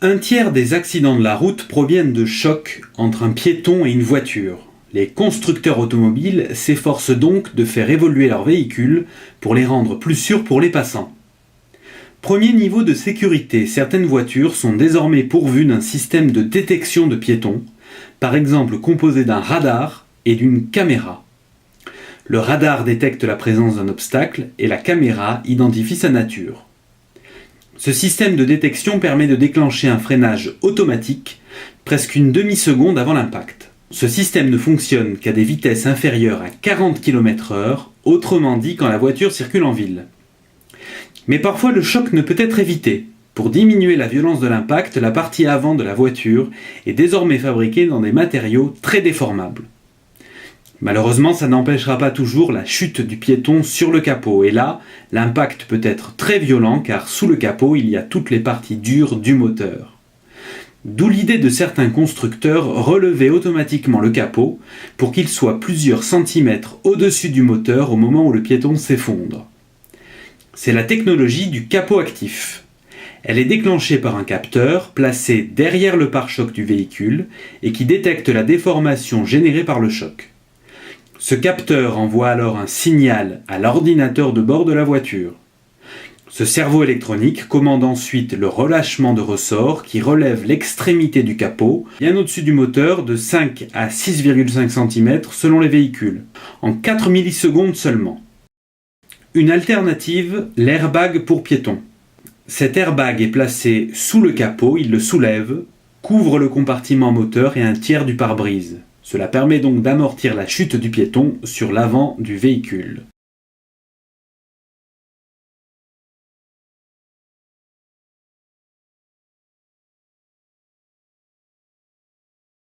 Un tiers des accidents de la route proviennent de chocs entre un piéton et une voiture. Les constructeurs automobiles s'efforcent donc de faire évoluer leurs véhicules pour les rendre plus sûrs pour les passants. Premier niveau de sécurité, certaines voitures sont désormais pourvues d'un système de détection de piétons, par exemple composé d'un radar et d'une caméra. Le radar détecte la présence d'un obstacle et la caméra identifie sa nature. Ce système de détection permet de déclencher un freinage automatique presque une demi-seconde avant l'impact. Ce système ne fonctionne qu'à des vitesses inférieures à 40 km/h, autrement dit quand la voiture circule en ville. Mais parfois le choc ne peut être évité. Pour diminuer la violence de l'impact, la partie avant de la voiture est désormais fabriquée dans des matériaux très déformables. Malheureusement, ça n'empêchera pas toujours la chute du piéton sur le capot. Et là, l'impact peut être très violent car sous le capot, il y a toutes les parties dures du moteur. D'où l'idée de certains constructeurs relever automatiquement le capot pour qu'il soit plusieurs centimètres au-dessus du moteur au moment où le piéton s'effondre. C'est la technologie du capot actif. Elle est déclenchée par un capteur placé derrière le pare-choc du véhicule et qui détecte la déformation générée par le choc. Ce capteur envoie alors un signal à l'ordinateur de bord de la voiture. Ce cerveau électronique commande ensuite le relâchement de ressort qui relève l'extrémité du capot, bien au-dessus du moteur de 5 à 6,5 cm selon les véhicules, en 4 millisecondes seulement. Une alternative, l'airbag pour piétons. Cet airbag est placé sous le capot, il le soulève, couvre le compartiment moteur et un tiers du pare-brise. Cela permet donc d'amortir la chute du piéton sur l'avant du véhicule.